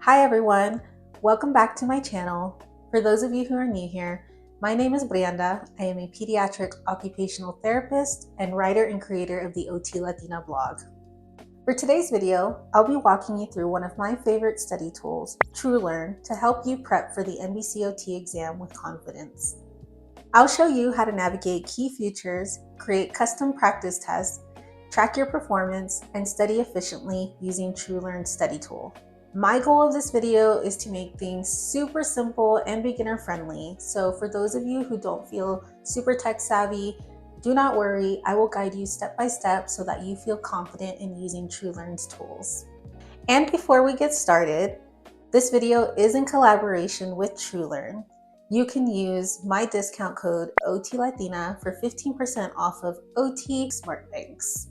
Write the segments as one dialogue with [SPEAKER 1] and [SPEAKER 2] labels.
[SPEAKER 1] Hi everyone, welcome back to my channel. For those of you who are new here, my name is Brianda. I am a pediatric occupational therapist and writer and creator of the OT Latina blog. For today's video, I'll be walking you through one of my favorite study tools, TrueLearn, to help you prep for the NBCOT exam with confidence. I'll show you how to navigate key features, create custom practice tests, track your performance, and study efficiently using TrueLearn's study tool. My goal of this video is to make things super simple and beginner friendly. So for those of you who don't feel super tech savvy, do not worry, I will guide you step by step so that you feel confident in using TrueLearn's tools. And before we get started, this video is in collaboration with TrueLearn. You can use my discount code OTLatina for 15% off of OT SmartBanks.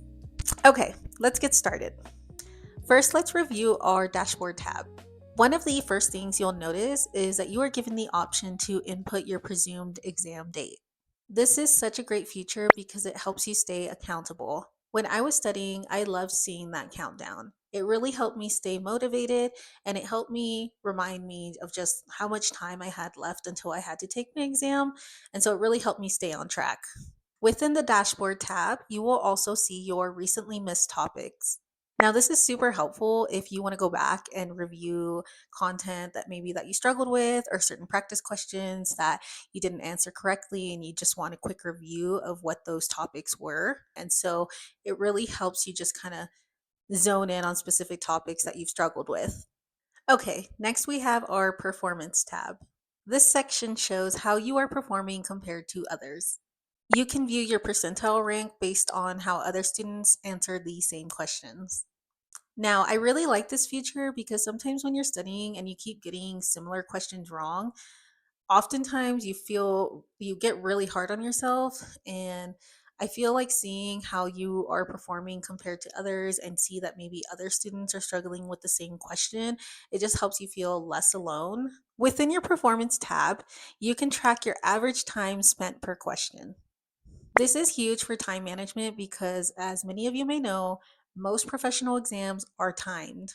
[SPEAKER 1] Okay, let's get started. First, let's review our dashboard tab. One of the first things you'll notice is that you are given the option to input your presumed exam date. This is such a great feature because it helps you stay accountable. When I was studying, I loved seeing that countdown. It really helped me stay motivated, and it helped me remind me of just how much time I had left until I had to take my exam. And so it really helped me stay on track. Within the dashboard tab, you will also see your recently missed topics. Now, this is super helpful if you want to go back and review content that maybe that you struggled with, or certain practice questions that you didn't answer correctly and you just want a quick review of what those topics were. And so it really helps you just kind of zone in on specific topics that you've struggled with. Okay, next we have our performance tab. This section shows how you are performing compared to others. You can view your percentile rank based on how other students answered the same questions. Now, I really like this feature because sometimes when you're studying and you keep getting similar questions wrong, oftentimes you get really hard on yourself. And I feel like seeing how you are performing compared to others and see that maybe other students are struggling with the same question, it just helps you feel less alone. Within your performance tab, you can track your average time spent per question. This is huge for time management because, as many of you may know, most professional exams are timed.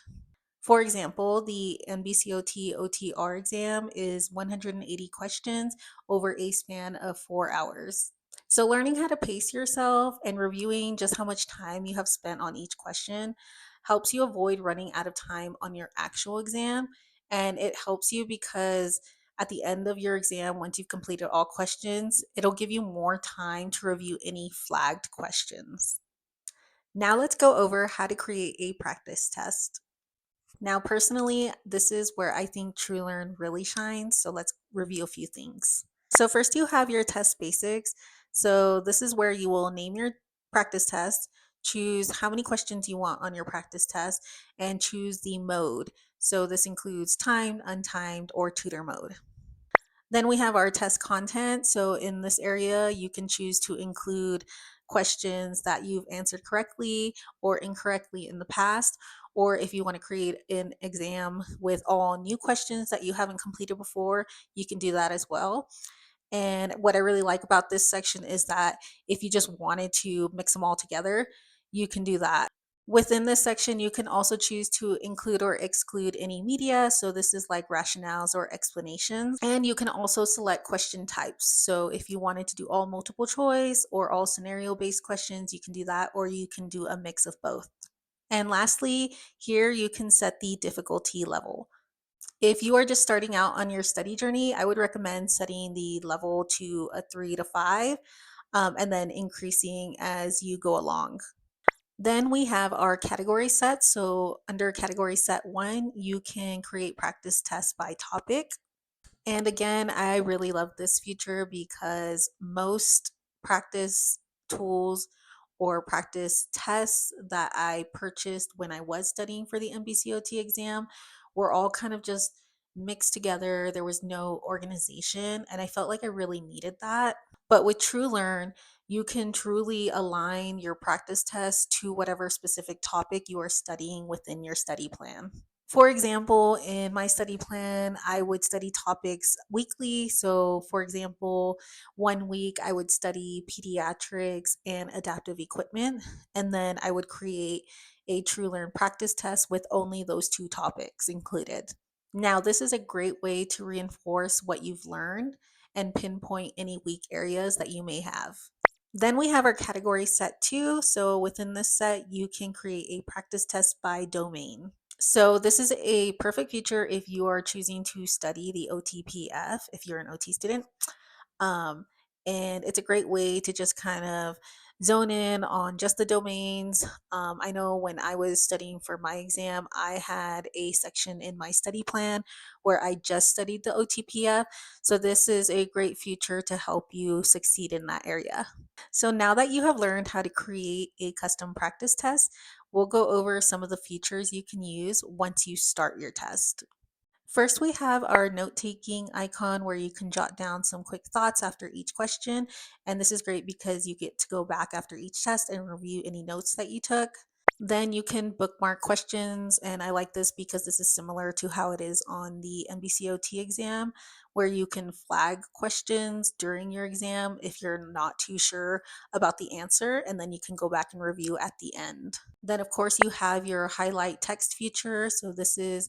[SPEAKER 1] For example, the NBCOT OTR exam is 180 questions over a span of 4 hours. So, learning how to pace yourself and reviewing just how much time you have spent on each question helps you avoid running out of time on your actual exam. And it helps you because at the end of your exam, once you've completed all questions, it'll give you more time to review any flagged questions. Now, let's go over how to create a practice test. Now, personally, this is where I think TrueLearn really shines. So let's review a few things. So first you have your test basics. So this is where you will name your practice test, choose how many questions you want on your practice test, and choose the mode. So this includes timed, untimed, or tutor mode. Then we have our test content. So in this area, you can choose to include questions that you've answered correctly or incorrectly in the past, or if you want to create an exam with all new questions that you haven't completed before, you can do that as well. And what I really like about this section is that if you just wanted to mix them all together, you can do that. Within this section, you can also choose to include or exclude any media. So this is like rationales or explanations. And you can also select question types. So if you wanted to do all multiple choice or all scenario-based questions, you can do that, or you can do a mix of both. And lastly, here you can set the difficulty level. If you are just starting out on your study journey, I would recommend setting the level to a 3 to 5, and then increasing as you go along. Then we have our category set. So under category set 1, you can create practice tests by topic. And again, I really love this feature because most practice tools or practice tests that I purchased when I was studying for the NBCOT exam were all kind of just mixed together. There was no organization, and I felt like I really needed that. But with TrueLearn, you can truly align your practice tests to whatever specific topic you are studying within your study plan. For example, in my study plan, I would study topics weekly. So, for example, one week I would study pediatrics and adaptive equipment, and then I would create a TrueLearn practice test with only those two topics included. Now, this is a great way to reinforce what you've learned and pinpoint any weak areas that you may have. Then we have our category set 2. So within this set, you can create a practice test by domain. So this is a perfect feature if you are choosing to study the OTPF, if you're an OT student. Um, and it's a great way to just kind of zone in on just the domains. I know when I was studying for my exam, I had a section in my study plan where I just studied the OTPF. So this is a great feature to help you succeed in that area. So now that you have learned how to create a custom practice test, we'll go over some of the features you can use once you start your test. First, we have our note-taking icon where you can jot down some quick thoughts after each question. And this is great because you get to go back after each test and review any notes that you took. Then you can bookmark questions, and I like this because this is similar to how it is on the NBCOT exam, where you can flag questions during your exam if you're not too sure about the answer, and then you can go back and review at the end. Then, of course, you have your highlight text feature. So this is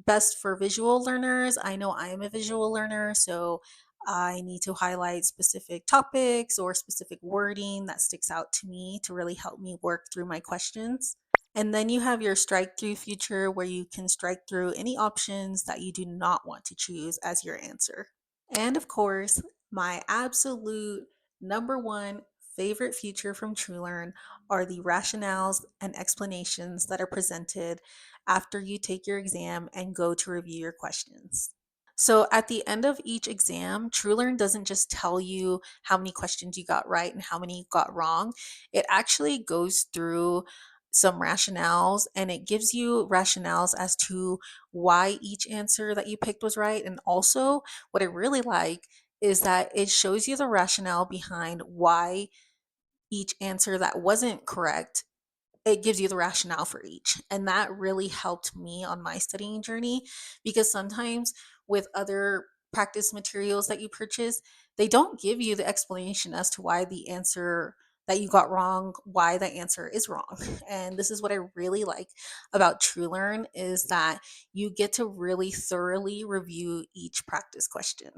[SPEAKER 1] best for visual learners. I know I am a visual learner, so I need to highlight specific topics or specific wording that sticks out to me to really help me work through my questions. And then you have your strike through feature where you can strike through any options that you do not want to choose as your answer. And of course, my absolute number one favorite feature from TrueLearn are the rationales and explanations that are presented after you take your exam and go to review your questions. So at the end of each exam, TrueLearn doesn't just tell you how many questions you got right and how many you got wrong. It actually goes through some rationales and it gives you rationales as to why each answer that you picked was right. And also, what I really like is that it shows you the rationale behind why each answer that wasn't correct, it gives you the rationale for each. And that really helped me on my studying journey because sometimes with other practice materials that you purchase, they don't give you the explanation as to why the answer that you got wrong, why the answer is wrong. And this is what I really like about TrueLearn is that you get to really thoroughly review each practice question.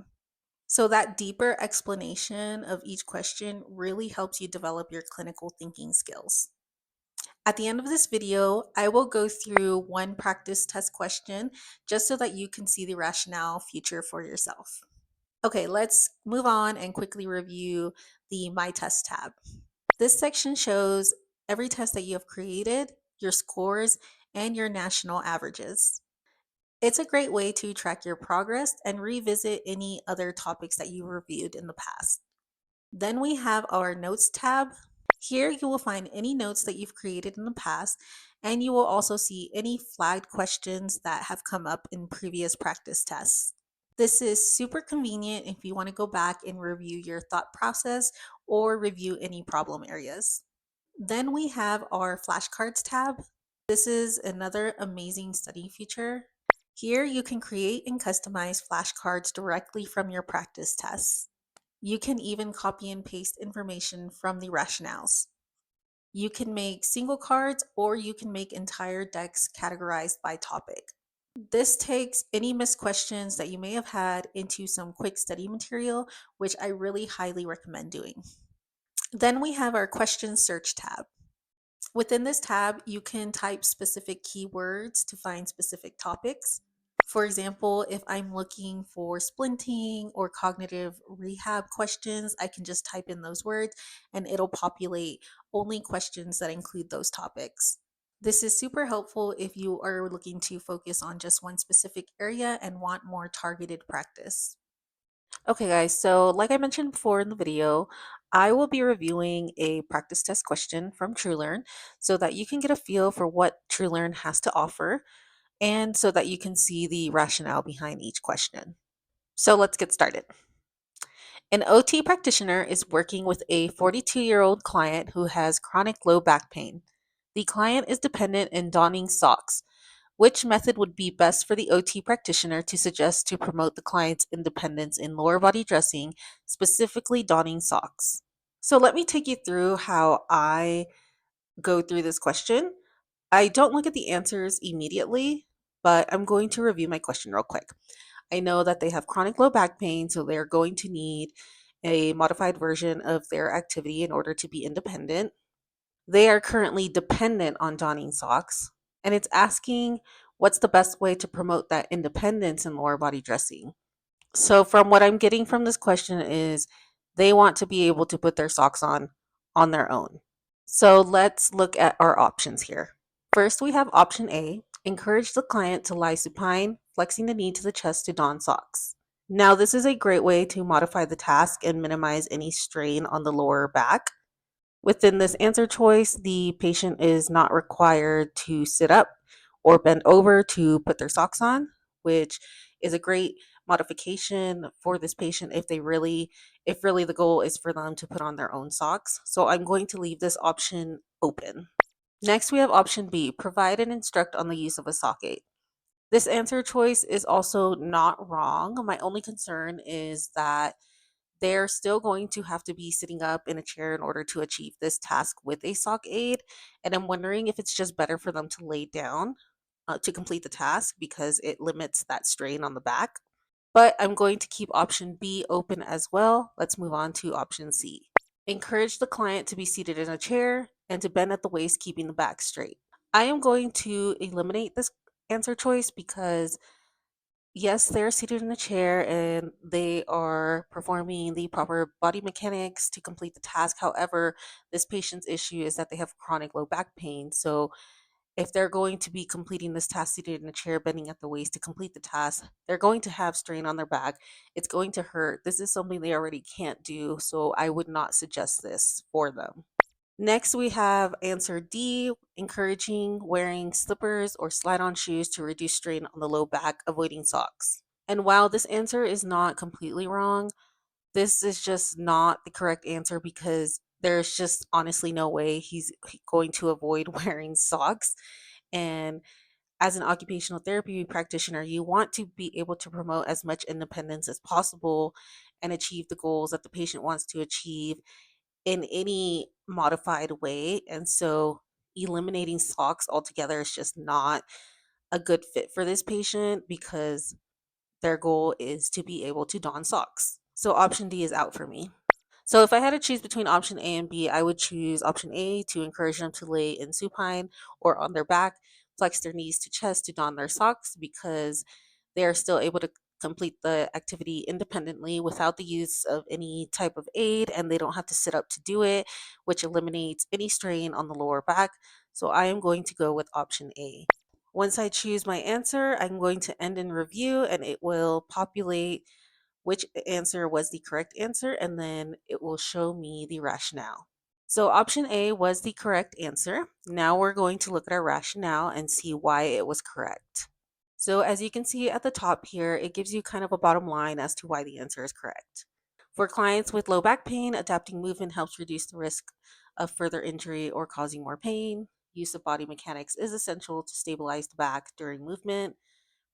[SPEAKER 1] So that deeper explanation of each question really helps you develop your clinical thinking skills. At the end of this video, I will go through one practice test question just so that you can see the rationale feature for yourself. Okay, let's move on and quickly review the My Test tab. This section shows every test that you have created, your scores, and your national averages. It's a great way to track your progress and revisit any other topics that you reviewed in the past. Then we have our Notes tab. Here you will find any notes that you've created in the past, and you will also see any flagged questions that have come up in previous practice tests. This is super convenient if you want to go back and review your thought process or review any problem areas. Then we have our Flashcards tab. This is another amazing study feature. Here you can create and customize flashcards directly from your practice tests. You can even copy and paste information from the rationales. You can make single cards or you can make entire decks categorized by topic. This takes any missed questions that you may have had into some quick study material, which I really highly recommend doing. Then we have our question search tab. Within this tab, you can type specific keywords to find specific topics. For example, if I'm looking for splinting or cognitive rehab questions, I can just type in those words and it'll populate only questions that include those topics. This is super helpful if you are looking to focus on just one specific area and want more targeted practice. Okay, guys, so like I mentioned before in the video, I will be reviewing a practice test question from TrueLearn so that you can get a feel for what TrueLearn has to offer and so that you can see the rationale behind each question. So let's get started. An OT practitioner is working with a 42-year-old client who has chronic low back pain. The client is dependent in donning socks. Which method would be best for the OT practitioner to suggest to promote the client's independence in lower body dressing, specifically donning socks? So let me take you through how I go through this question. I don't look at the answers immediately. but I'm going to review my question real quick. I know that they have chronic low back pain, so they're going to need a modified version of their activity in order to be independent. They are currently dependent on donning socks, and it's asking what's the best way to promote that independence in lower body dressing. So, from what I'm getting from this question, is they want to be able to put their socks on their own. So, let's look at our options here. First, we have option A, encourage the client to lie supine, flexing the knee to the chest to don socks. Now, this is a great way to modify the task and minimize any strain on the lower back. Within this answer choice, the patient is not required to sit up or bend over to put their socks on, which is a great modification for this patient if really the goal is for them to put on their own socks. So I'm going to leave this option open. Next, we have option B, provide and instruct on the use of a sock aid. This answer choice is also not wrong. My only concern is that they're still going to have to be sitting up in a chair in order to achieve this task with a sock aid. And I'm wondering if it's just better for them to lay down to complete the task because it limits that strain on the back. But I'm going to keep option B open as well. Let's move on to option C. Encourage the client to be seated in a chair and to bend at the waist, keeping the back straight. I am going to eliminate this answer choice because yes, they're seated in a chair and they are performing the proper body mechanics to complete the task. However, this patient's issue is that they have chronic low back pain. So, if they're going to be completing this task seated in a chair, bending at the waist to complete the task, they're going to have strain on their back. It's going to hurt. This is something they already can't do. So, I would not suggest this for them. Next, we have answer D, encouraging wearing slippers or slide on shoes to reduce strain on the low back, avoiding socks. And while this answer is not completely wrong, this is just not the correct answer because there's just honestly no way he's going to avoid wearing socks. And as an occupational therapy practitioner, you want to be able to promote as much independence as possible and achieve the goals that the patient wants to achieve in any modified way. And so eliminating socks altogether is just not a good fit for this patient because their goal is to be able to don socks. So option D is out for me. So if I had to choose between option A and B, I would choose option A to encourage them to lay in supine or on their back, flex their knees to chest to don their socks because they are still able to complete the activity independently without the use of any type of aid and they don't have to sit up to do it, which eliminates any strain on the lower back. So I am going to go with option A. Once I choose my answer, I'm going to end in review and it will populate which answer was the correct answer, and then it will show me the rationale. So option A was the correct answer. Now we're going to look at our rationale and see why it was correct. So as you can see at the top here, it gives you kind of a bottom line as to why the answer is correct. For clients with low back pain, adapting movement helps reduce the risk of further injury or causing more pain. Use of body mechanics is essential to stabilize the back during movement.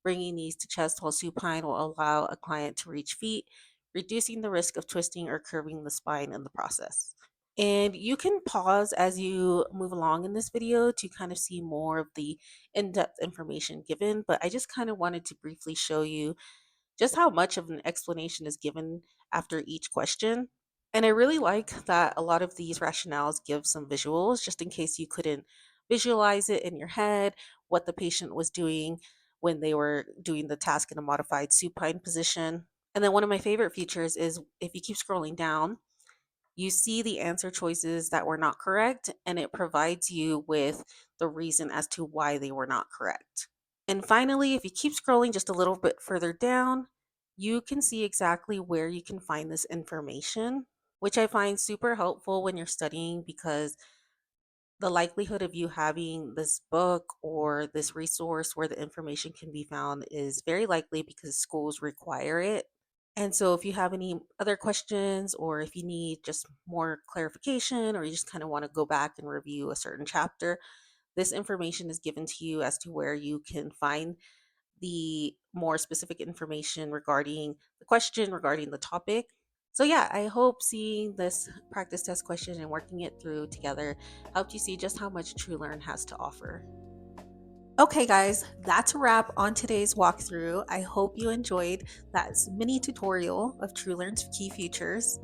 [SPEAKER 1] Bringing knees to chest while supine will allow a client to reach feet, reducing the risk of twisting or curving the spine in the process. And you can pause as you move along in this video to kind of see more of the in-depth information given, but I just kind of wanted to briefly show you just how much of an explanation is given after each question. And I really like that a lot of these rationales give some visuals just in case you couldn't visualize it in your head, what the patient was doing when they were doing the task in a modified supine position. And then one of my favorite features is if you keep scrolling down, you see the answer choices that were not correct, and it provides you with the reason as to why they were not correct. And finally, if you keep scrolling just a little bit further down, you can see exactly where you can find this information, which I find super helpful when you're studying because the likelihood of you having this book or this resource where the information can be found is very likely because schools require it. And so, if you have any other questions, or if you need just more clarification, or you just kind of want to go back and review a certain chapter, this information is given to you as to where you can find the more specific information regarding the question, regarding the topic. So, yeah, I hope seeing this practice test question and working it through together helped you see just how much TrueLearn has to offer. Okay guys, that's a wrap on today's walkthrough. I hope you enjoyed that mini tutorial of TrueLearn's key features.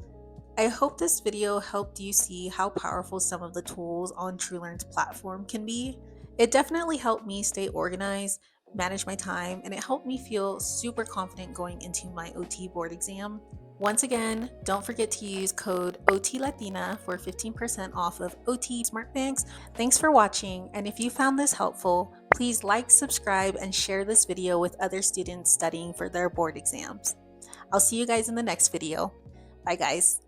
[SPEAKER 1] I hope this video helped you see how powerful some of the tools on TrueLearn's platform can be. It definitely helped me stay organized, manage my time, and it helped me feel super confident going into my OT board exam. Once again, don't forget to use code OTLatina for 15% off of OT SmartBanks. Thanks for watching, and if you found this helpful, please like, subscribe, and share this video with other students studying for their board exams. I'll see you guys in the next video. Bye guys.